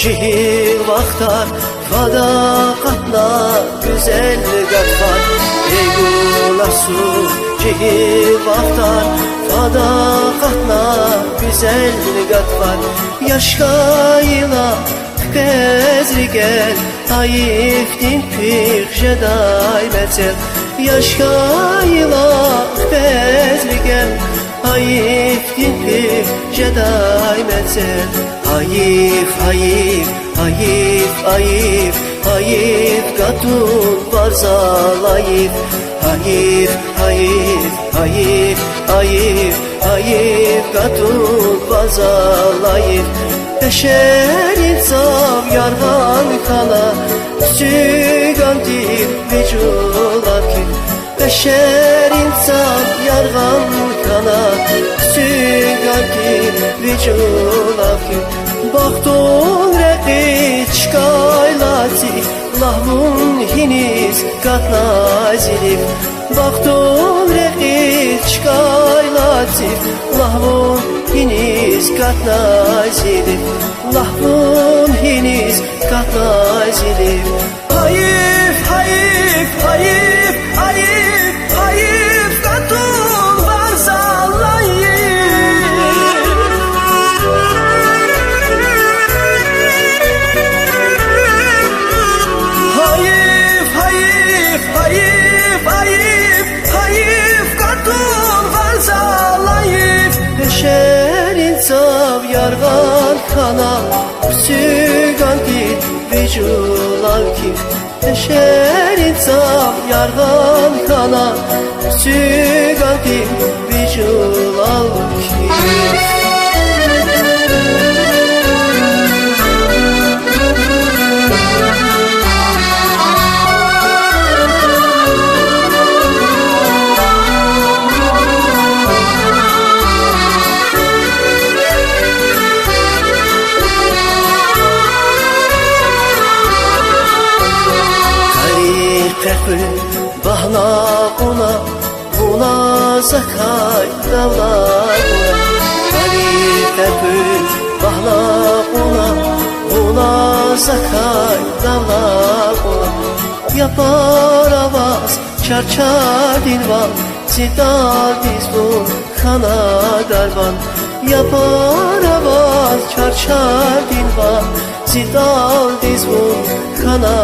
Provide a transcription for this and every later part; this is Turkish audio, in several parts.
cihil vaxtar, fadaqatla güzel qatfar. Ey qulasun, cihil vaxtar, fadaqatla güzel qatfar. Yaşkayla qəzri gəl, hayifdin pir jəday məcəl. Yaşkayla qəzri gəl, hayifdin pir jəday məcəl. Hayif, hayif, hayif, hayif, hayif, qatun var zalayif. Hayif, hayif, hayif, hayif, hayif, qatun var zalayif. Beşer insaf yarğan kana, sügan dil vücular ki. Beşer insaf yarğan kana, sügan dil vücular ki. Baktun rəqi çikaylati, lahmun hiniz qatna zilif. Baktun rəqi çikaylati, lahmun hiniz qatna zilif. Lahmun hiniz qatna zilif. Hayif, hayif, hayif, hayif, hayif, qatun var sallayif. Hayif, hayif, hayif, hayif, hayif, qatun var sallayif. Beşer insaf yarğan kana, sügan dil vücular ki. Beşer insaf yarğan kana, sügan dil vücular ki. Bahna ona, buna zakay davlar ona. Halife bül, bahna ona, buna zakay davlar ona. Yapar avaz, çarçar dilvan, zidar dizbun, kana darban. Yapar avaz, çarçar dilvan, zidar dizbun, kana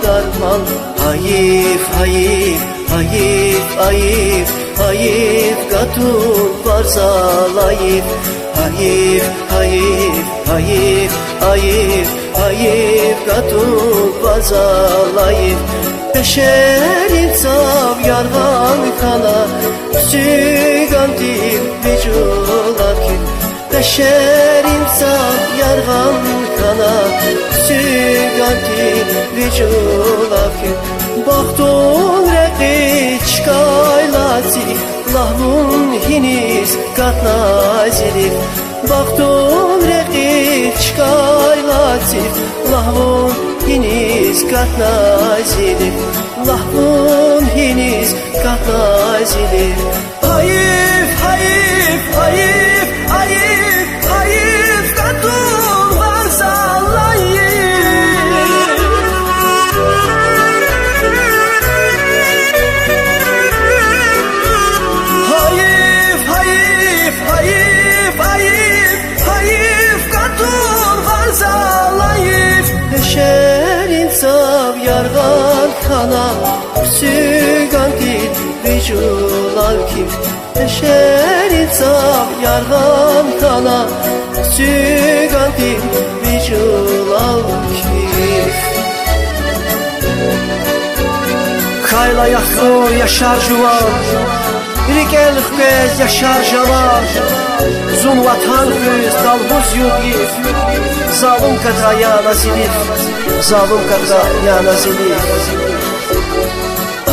darban. Hayif, hayif, hayif, hayif, hayif, qatun var zalayif. Hayif, hayif, hayif, hayif, hayif, qatun var zalayif. Beşer insaf yarğan kana, sügan dil vücular ki. Beşer insaf yarğan kana, sügan dil vücular ki. Baktun rəqi çikaylati, lahmun hiniz qatna zilif. Baktun rəqi çikaylati, lahmun hiniz qatna zilif. Lahmun hiniz qatna zilif. Hayif, hayif, hayif, hayif, hayif, qatun var sallayif. Hayif, hayif, hayif, hayif, hayif, qatun var sallayif. Beşer insaf yarğan kana, sügan dil vücular ki. Beşer insaf yarğan kana, sügan dil vücular ki. Kayla yaxur yaşar juvan, Rigel xüqez yaşar javar. Zun vatan göz dalbuz yugif, zalım qatra yana zilif, zalım qatra yana zilif.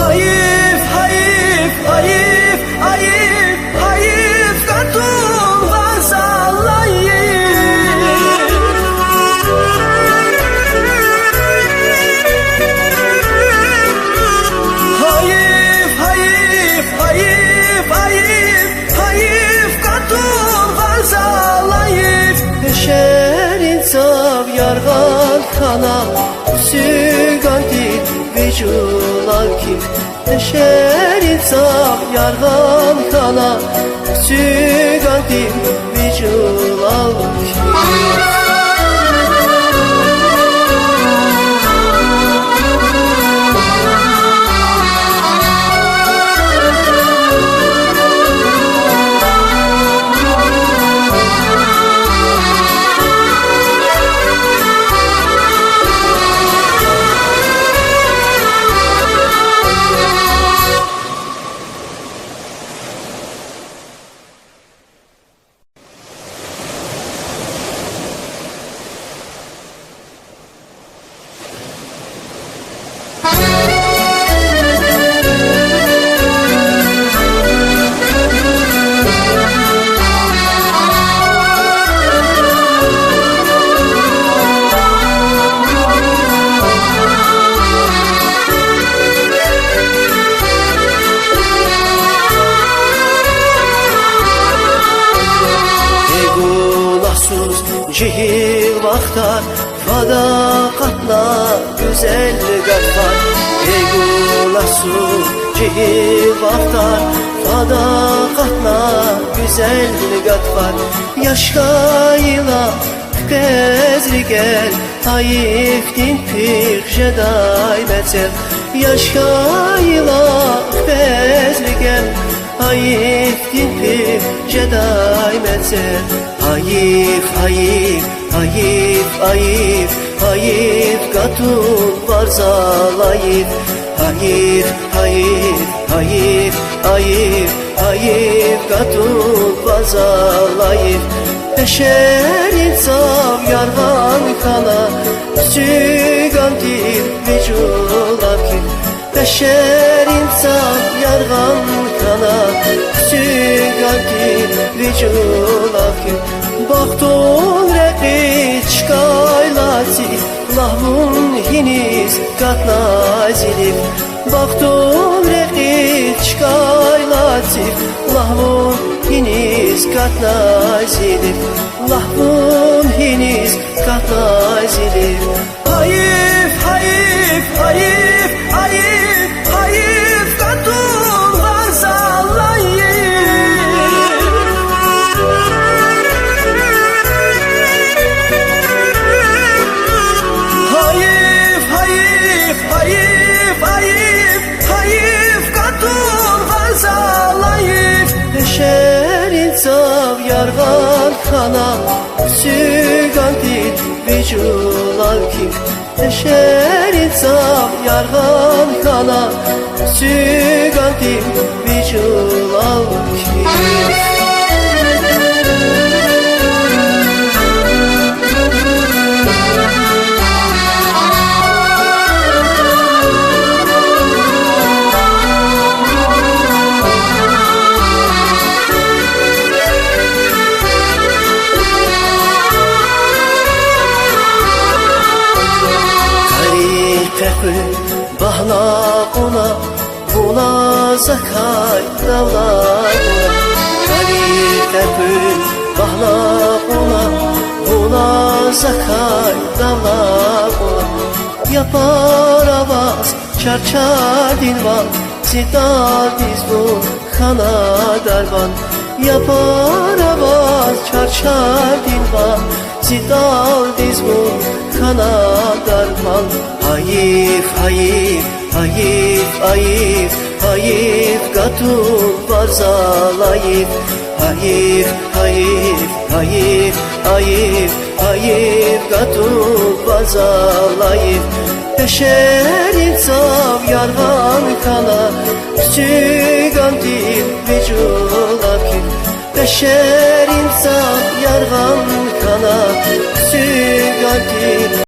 Hayif, hayif, hayif, hayif, hayif, qatun var sallayif. Hayif, hayif, hayif, hayif, hayif, qatun var sallayif. Beşer insaf yargan kana süganti vücular kim Beşer insan yargan kana süganti vücular kim Cihil vaktar fadakatla güzel gadfar Ey gulasuz cihil vaktar fadakatla güzel gadfar Yaşkayla tükezri gel Hayiftin pir jeday metel Yaşkayla tükezri gel Hayiftin pir jeday metel Hayif, hayif, hayif, hayif, hayif Katun varzalayif Hayif, hayif, hayif, hayif, hayif Katun varzalayif Beşer insan yargan kana Sügantir vüculakif Beşer insan yargan kana Sügantir vüculakif Baktun reqiç kaylati Lahmun hiniz katnazilif Baktun reqiç kaylati Lahmun hiniz katnazilif Lahmun hiniz katnazilif Hayif, hayif, hayif, hayif, hayif Katun varzalayif Hayif, hayif, hayif Katun varzalayif Beşer insan yargan kana Sügantir vücular kim Beşer insan yargan kana Sügantir vücular kim Bahna ona buna zakay davlarına Kalitepe bahna ona buna zakay davlarına Yapar avaz çarçar dilvan Zidal dizbun kana darvan Yapar avaz çarçar dilvan Zidal dizbun kana darvan Hayif, hayif, hayif, hayif, hayif Katun varzalayif Hayif, hayif, hayif, hayif, hayif Katun varzalayif Beşer insan yargan kana Sügantir vüculakif Beşer insan yargan kana Sügantir